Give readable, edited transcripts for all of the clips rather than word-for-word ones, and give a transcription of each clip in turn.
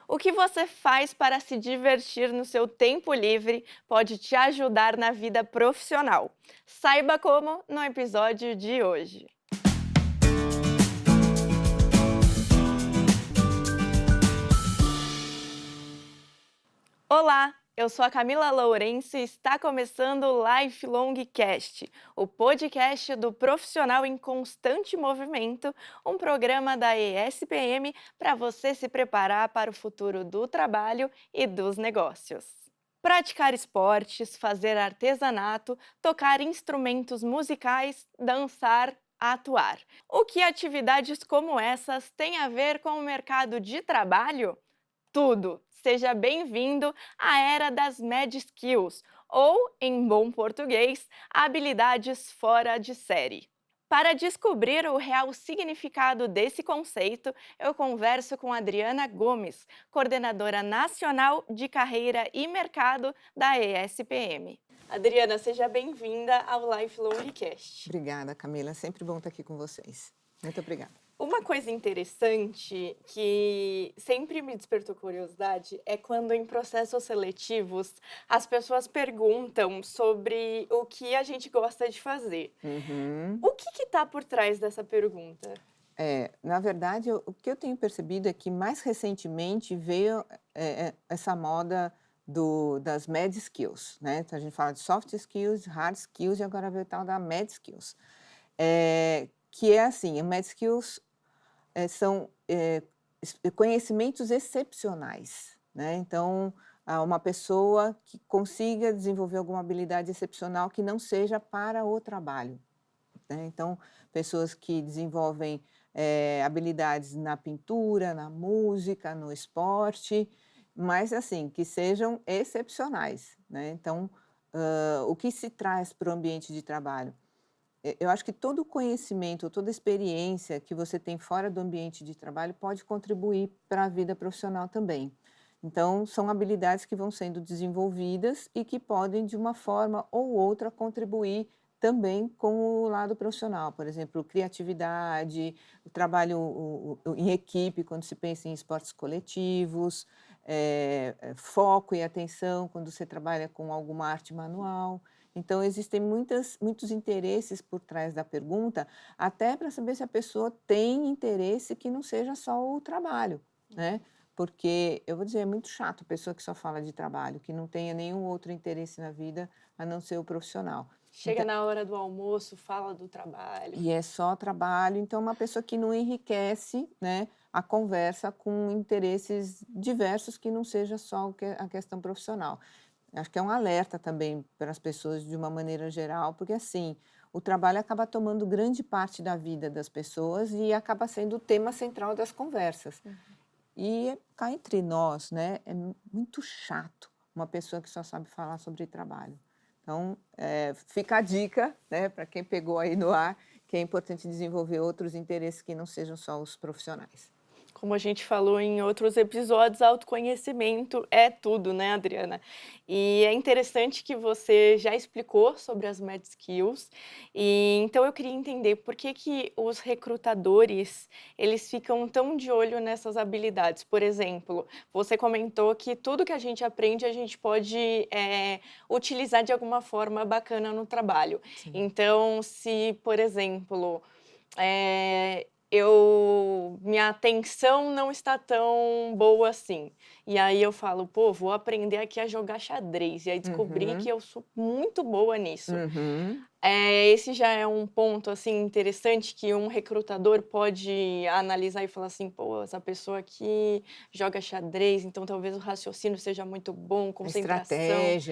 O que você faz para se divertir no seu tempo livre pode te ajudar na vida profissional. Saiba como no episódio de hoje. Olá, eu sou a Camila Lourenço e está começando o Lifelong Cast, o podcast do Profissional em Constante Movimento, um programa da ESPM para você se preparar para o futuro do trabalho e dos negócios. Praticar esportes, fazer artesanato, tocar instrumentos musicais, dançar, atuar. O que atividades como essas têm a ver com o mercado de trabalho? Tudo! Seja bem-vindo à era das Mad Skills, ou, em bom português, habilidades fora de série. Para descobrir o real significado desse conceito, eu converso com Adriana Gomes, coordenadora nacional de carreira e mercado da ESPM. Adriana, seja bem-vinda ao Lifelong Cast. Obrigada, Camila. É sempre bom estar aqui com vocês. Muito obrigada. Uma coisa interessante que sempre me despertou curiosidade é quando em processos seletivos as pessoas perguntam sobre o que a gente gosta de fazer. Uhum. O que está por trás dessa pergunta? Na verdade, o que eu tenho percebido é que mais recentemente veio essa moda das Mad Skills, né? Então, a gente fala de soft skills, hard skills e agora veio o tal da Mad Skills. Que é assim, Mad Skills são conhecimentos excepcionais, né? Então, uma pessoa que consiga desenvolver alguma habilidade excepcional que não seja para o trabalho, né? Então, pessoas que desenvolvem habilidades na pintura, na música, no esporte, mas assim, que sejam excepcionais, né? Então, o que se traz para o ambiente de trabalho? Eu acho que todo o conhecimento, toda a experiência que você tem fora do ambiente de trabalho pode contribuir para a vida profissional também. Então, são habilidades que vão sendo desenvolvidas e que podem, de uma forma ou outra, contribuir também com o lado profissional. Por exemplo, criatividade, o trabalho em equipe, quando se pensa em esportes coletivos, foco e atenção, quando você trabalha com alguma arte manual. Então, existem muitos interesses por trás da pergunta, até para saber se a pessoa tem interesse que não seja só o trabalho, né? Porque, eu vou dizer, é muito chato a pessoa que só fala de trabalho, que não tenha nenhum outro interesse na vida a não ser o profissional. Chega na hora do almoço, fala do trabalho. E é só trabalho, então uma pessoa que não enriquece, né, a conversa com interesses diversos que não seja só a questão profissional. Acho que é um alerta também para as pessoas de uma maneira geral, porque assim, o trabalho acaba tomando grande parte da vida das pessoas e acaba sendo o tema central das conversas. E cá entre nós, né, é muito chato uma pessoa que só sabe falar sobre trabalho. Então, fica a dica, né, para quem pegou aí no ar, que é importante desenvolver outros interesses que não sejam só os profissionais. Como a gente falou em outros episódios, autoconhecimento é tudo, né, Adriana? E é interessante que você já explicou sobre as Mad Skills, e então eu queria entender por que que os recrutadores, eles ficam tão de olho nessas habilidades. Por exemplo, você comentou que tudo que a gente aprende, a gente pode utilizar de alguma forma bacana no trabalho. Sim. Então, se, por exemplo, minha atenção não está tão boa assim. E aí eu falo, pô, vou aprender aqui a jogar xadrez. E aí descobri que Uhum, eu sou muito boa nisso. uhum. Esse já é um ponto assim interessante que um recrutador pode analisar e falar assim, pô, essa pessoa aqui joga xadrez, então talvez o raciocínio seja muito bom, concentração.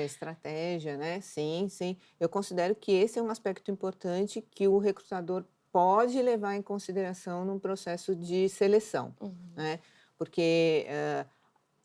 Estratégia, né? Sim, sim. Eu considero que esse é um aspecto importante que o recrutador pode levar em consideração num processo de seleção, Uhum. né? Porque,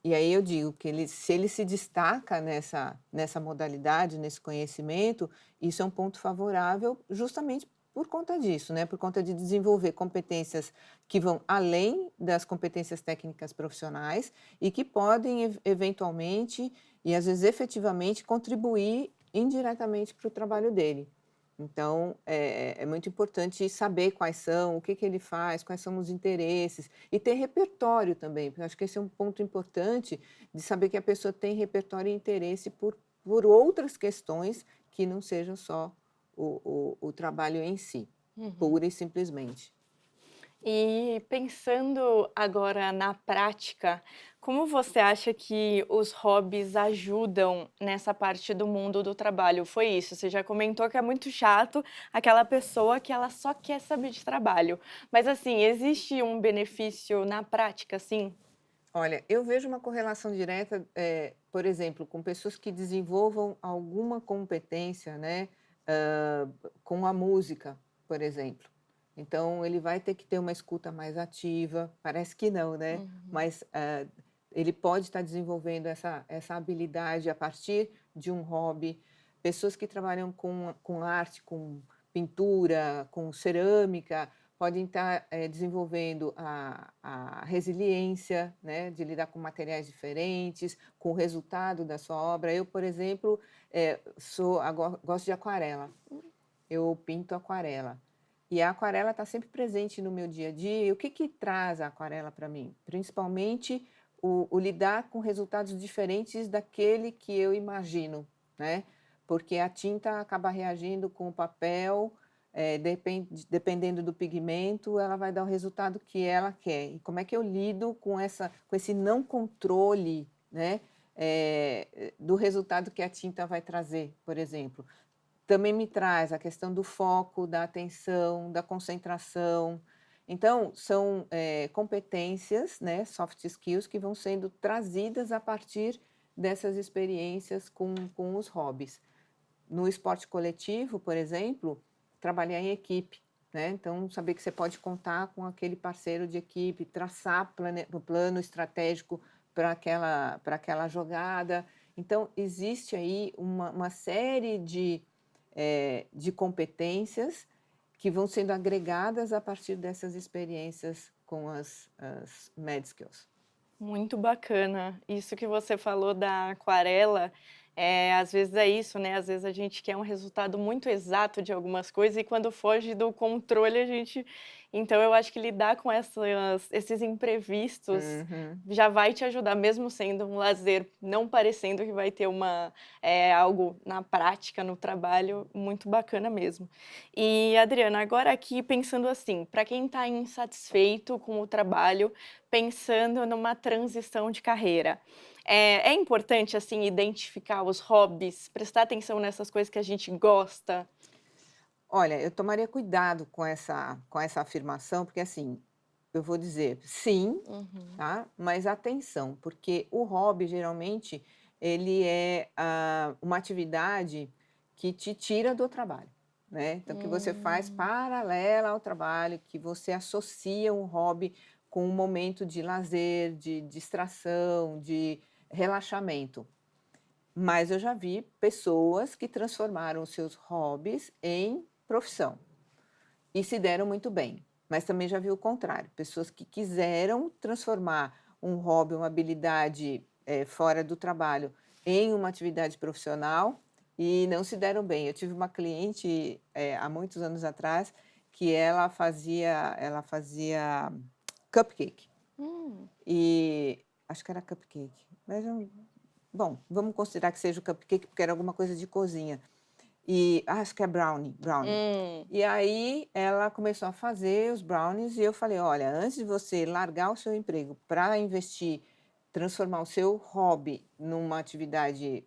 e aí eu digo que se ele se destaca nessa modalidade, nesse conhecimento, isso é um ponto favorável justamente por conta disso, né? Por conta de desenvolver competências que vão além das competências técnicas profissionais e que podem, eventualmente, e às vezes efetivamente, contribuir indiretamente para o trabalho dele. Então, é muito importante saber quais são, o que que ele faz, quais são os interesses, e ter repertório também, porque eu acho que esse é um ponto importante de saber que a pessoa tem repertório e interesse por outras questões que não sejam só o trabalho em si, Uhum. pura e simplesmente. E pensando agora na prática, como você acha que os hobbies ajudam nessa parte do mundo do trabalho? Foi isso, você já comentou que é muito chato aquela pessoa que ela só quer saber de trabalho. Mas assim, existe um benefício na prática, sim? Olha, eu vejo uma correlação direta, por exemplo, com pessoas que desenvolvam alguma competência, né, com a música, por exemplo. Então, ele vai ter que ter uma escuta mais ativa, parece que não, né? Uhum. Mas ele pode estar desenvolvendo essa habilidade a partir de um hobby. Pessoas que trabalham com arte, com pintura, com cerâmica, podem estar desenvolvendo a resiliência, né, de lidar com materiais diferentes, com o resultado da sua obra. Eu, por exemplo, gosto de aquarela, eu pinto aquarela. E a aquarela está sempre presente no meu dia a dia. E o que que traz a aquarela para mim? Principalmente o lidar com resultados diferentes daquele que eu imagino, né? Porque a tinta acaba reagindo com o papel, dependendo do pigmento, ela vai dar o resultado que ela quer. E como é que eu lido com esse não controle, né? Do resultado que a tinta vai trazer, por exemplo. Também me traz a questão do foco, da atenção, da concentração. Então, são, competências, né, soft skills, que vão sendo trazidas a partir dessas experiências com os hobbies. No esporte coletivo, por exemplo, trabalhar em equipe, né, então saber que você pode contar com aquele parceiro de equipe, traçar o plano estratégico para aquela jogada. Então, existe aí uma série de competências que vão sendo agregadas a partir dessas experiências com as Med Skills. Muito bacana. Isso que você falou da aquarela, às vezes é isso, né, às vezes a gente quer um resultado muito exato de algumas coisas e quando foge do controle a gente então eu acho que lidar com esses imprevistos Uhum. já vai te ajudar, mesmo sendo um lazer, não parecendo que vai ter algo na prática, no trabalho, muito bacana mesmo. E Adriana, agora aqui pensando assim, para quem está insatisfeito com o trabalho, pensando numa transição de carreira. É importante, assim, identificar os hobbies, prestar atenção nessas coisas que a gente gosta? Olha, eu tomaria cuidado com essa afirmação, porque assim, eu vou dizer sim, Uhum. tá? Mas atenção, porque o hobby geralmente ele é uma atividade que te tira do trabalho, né? Então, que você faz Hum. paralela ao trabalho, que você associa um hobby com um momento de lazer, de distração, de relaxamento. Mas eu já vi pessoas que transformaram os seus hobbies em profissão e se deram muito bem. Mas também já vi o contrário, pessoas que quiseram transformar um hobby, uma habilidade, fora do trabalho, em uma atividade profissional e não se deram bem. Eu tive uma cliente, há muitos anos atrás, que ela fazia cupcake, Hum. e acho que era cupcake, mas eu bom, vamos considerar que seja o cupcake, porque era alguma coisa de cozinha. E acho que é brownie. Hum. E aí ela começou a fazer os brownies e eu falei: "Olha, antes de você largar o seu emprego para investir, transformar o seu hobby numa atividade,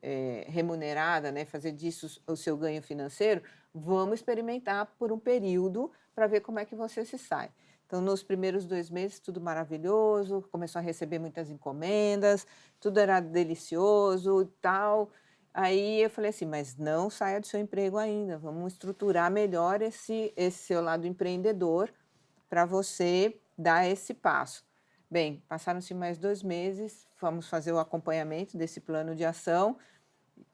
remunerada, né, fazer disso o seu ganho financeiro, vamos experimentar por um período para ver como é que você se sai". Então, nos primeiros 2 meses, tudo maravilhoso, começou a receber muitas encomendas, tudo era delicioso e tal. Aí eu falei assim: "Mas não saia do seu emprego ainda, vamos estruturar melhor esse seu lado empreendedor, para você dar esse passo". Bem, passaram-se mais 2 meses, fomos fazer o acompanhamento desse plano de ação,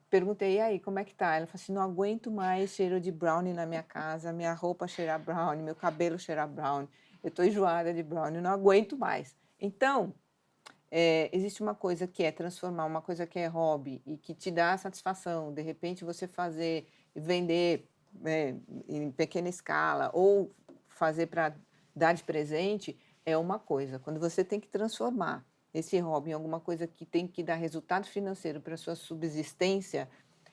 perguntei: "E aí, como é que tá?". Ela falou assim: "Não aguento mais cheiro de brownie na minha casa, minha roupa cheirar brownie, meu cabelo cheirar brownie, eu estou enjoada de brownie, não aguento mais". Então, existe uma coisa que é transformar uma coisa que é hobby e que te dá satisfação, de repente você fazer e vender em pequena escala ou fazer para dar de presente é uma coisa. Quando você tem que transformar esse hobby em alguma coisa que tem que dar resultado financeiro para a sua subsistência,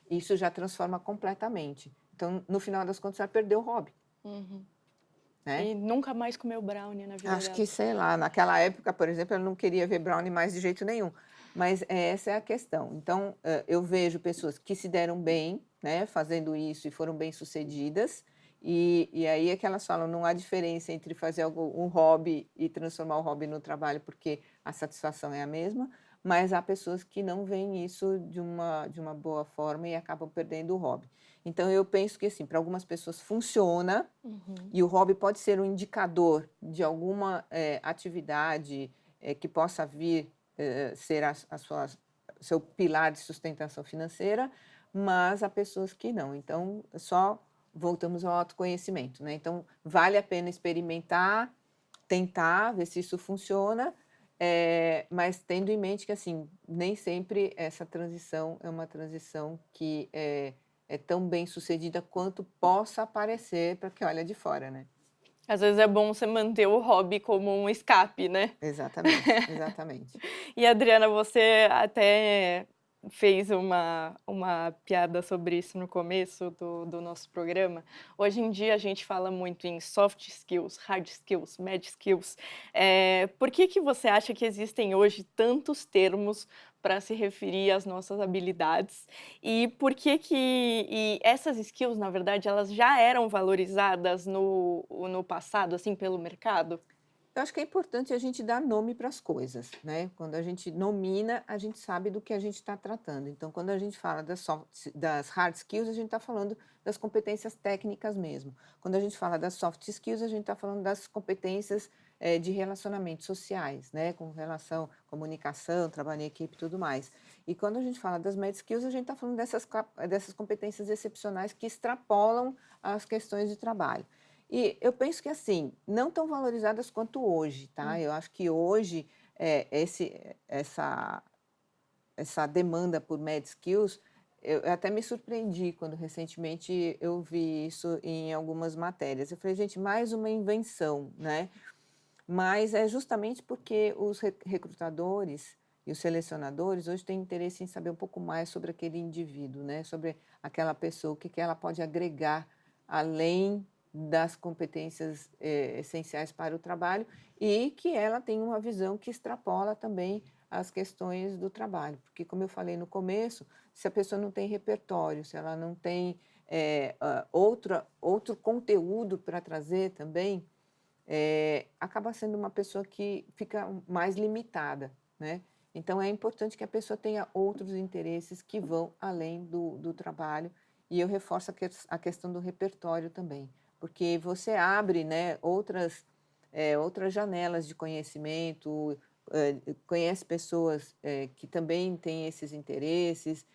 isso já transforma completamente. Então, no final das contas, você vai perder o hobby, Uhum. né? E nunca mais comeu brownie na vida Acho dela. que, sei lá, naquela época, por exemplo, eu não queria ver brownie mais de jeito nenhum. Mas essa é a questão. Então, eu vejo pessoas que se deram bem, né, fazendo isso e foram bem-sucedidas. E aí é que elas falam, não há diferença entre fazer um hobby e transformar o hobby no trabalho, porque a satisfação é a mesma. Mas há pessoas que não veem isso de uma boa forma e acabam perdendo o hobby. Então, eu penso que, assim, para algumas pessoas funciona, Uhum. e o hobby pode ser um indicador de alguma atividade que possa vir ser seu pilar de sustentação financeira, mas há pessoas que não. Então, só voltamos ao autoconhecimento, né? Então, vale a pena experimentar, tentar, ver se isso funciona, mas tendo em mente que, assim, nem sempre essa transição é uma transição que é tão bem sucedida quanto possa parecer para quem olha de fora, né? Às vezes é bom você manter o hobby como um escape, né? Exatamente, exatamente. E Adriana, você até fez uma piada sobre isso no começo do nosso programa. Hoje em dia a gente fala muito em soft skills, hard skills, mad skills. Por que você acha que existem hoje tantos termos para se referir às nossas habilidades? E por que essas skills, na verdade, elas já eram valorizadas no passado, assim, pelo mercado? Eu acho que é importante a gente dar nome para as coisas, né? Quando a gente nomina, a gente sabe do que a gente está tratando. Então, quando a gente fala das hard skills, a gente está falando das competências técnicas mesmo. Quando a gente fala das soft skills, a gente está falando das competências de relacionamentos sociais, né? Com relação à comunicação, trabalho em equipe e tudo mais. E quando a gente fala das mad skills, a gente está falando dessas competências excepcionais que extrapolam as questões de trabalho. E eu penso que, assim, não tão valorizadas quanto hoje, tá? Hum. Eu acho que hoje, essa demanda por mad skills, eu até me surpreendi quando recentemente eu vi isso em algumas matérias. Eu falei: "Gente, mais uma invenção", né? Mas é justamente porque os recrutadores e os selecionadores hoje têm interesse em saber um pouco mais sobre aquele indivíduo, né? Sobre aquela pessoa, o que que ela pode agregar além das competências essenciais para o trabalho e que ela tem uma visão que extrapola também as questões do trabalho. Porque, como eu falei no começo, se a pessoa não tem repertório, se ela não tem outro conteúdo para trazer também, acaba sendo uma pessoa que fica mais limitada, né? Então, é importante que a pessoa tenha outros interesses que vão além do trabalho. E eu reforço a questão do repertório também, porque você abre, né, outras janelas de conhecimento, conhece pessoas que também têm esses interesses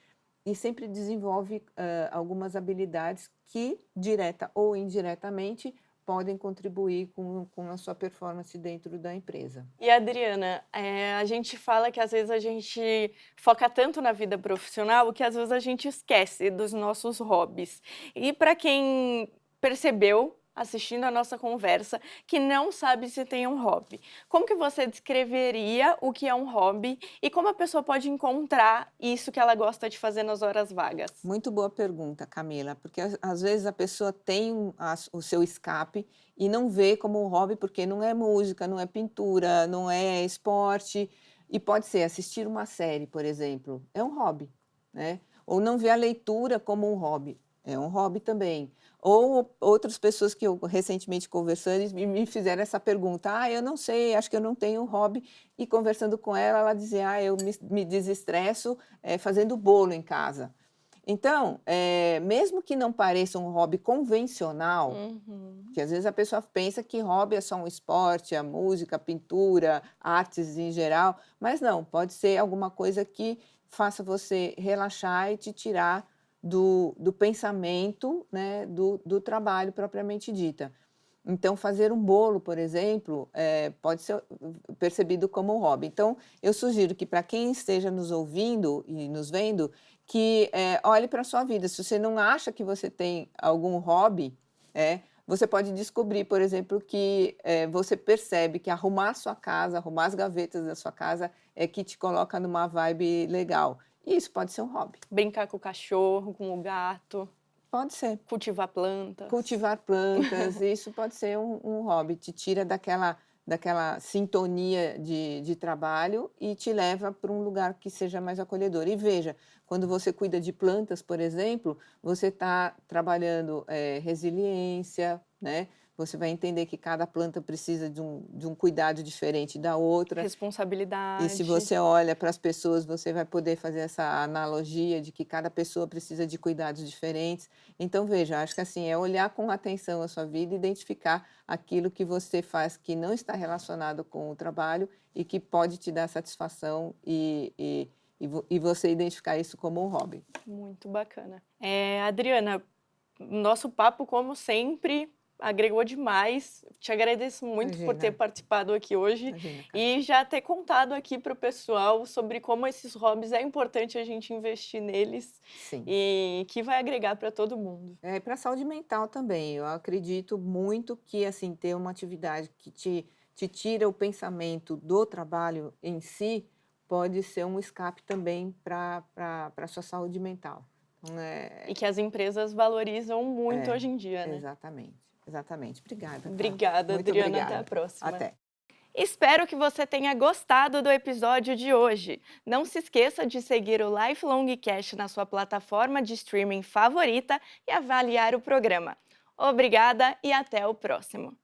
e sempre desenvolve algumas habilidades que, direta ou indiretamente, podem contribuir com a sua performance dentro da empresa. E Adriana, a gente fala que às vezes a gente foca tanto na vida profissional que às vezes a gente esquece dos nossos hobbies. E para quem percebeu, assistindo a nossa conversa, que não sabe se tem um hobby, como que você descreveria o que é um hobby e como a pessoa pode encontrar isso que ela gosta de fazer nas horas vagas? Muito boa pergunta, Camila, porque às vezes a pessoa tem o seu escape e não vê como um hobby porque não é música, não é pintura, não é esporte, e pode ser assistir uma série, por exemplo, é um hobby, né? Ou não vê a leitura como um hobby, é um hobby também. Ou outras pessoas que eu recentemente conversando me fizeram essa pergunta: "Ah, eu não sei, acho que eu não tenho um hobby", e conversando com ela, ela dizia: "Ah, eu me desestresso fazendo bolo em casa". Então, mesmo que não pareça um hobby convencional, Uhum. que às vezes a pessoa pensa que hobby é só um esporte, a música, a pintura, artes em geral, mas não, pode ser alguma coisa que faça você relaxar e te tirar do pensamento, né, do trabalho propriamente dita. Então, fazer um bolo, por exemplo, pode ser percebido como um hobby. Então, eu sugiro que para quem esteja nos ouvindo e nos vendo, que olhe para a sua vida. Se você não acha que você tem algum hobby, você pode descobrir, por exemplo, que você percebe que arrumar a sua casa, arrumar as gavetas da sua casa é que te coloca numa vibe legal. E isso pode ser um hobby. Brincar com o cachorro, com o gato, Pode ser. cultivar plantas. Cultivar plantas, isso pode ser um hobby, te tira daquela sintonia de trabalho e te leva para um lugar que seja mais acolhedor. E veja, quando você cuida de plantas, por exemplo, você está trabalhando resiliência, né? Você vai entender que cada planta precisa de um cuidado diferente da outra. Responsabilidade. E se você olha para as pessoas, você vai poder fazer essa analogia de que cada pessoa precisa de cuidados diferentes. Então, veja, acho que assim, é olhar com atenção a sua vida, identificar aquilo que você faz que não está relacionado com o trabalho e que pode te dar satisfação e você identificar isso como um hobby. Muito bacana. Adriana, nosso papo, como sempre, agregou demais. Te agradeço muito por ter Imagina. participado aqui hoje Imagina, cara. e já ter contado aqui para o pessoal sobre como esses hobbies é importante a gente investir neles Sim. e que vai agregar para todo mundo. Para a saúde mental também. Eu acredito muito que assim ter uma atividade que te tira o pensamento do trabalho em si pode ser um escape também para a sua saúde mental. Então, E que as empresas valorizam muito É, hoje em dia, né? exatamente. Obrigada, Cá. Obrigada, Muito Adriana. Até obrigada. a próxima. Até. Espero que você tenha gostado do episódio de hoje. Não se esqueça de seguir o Lifelong Cast na sua plataforma de streaming favorita e avaliar o programa. Obrigada e até o próximo.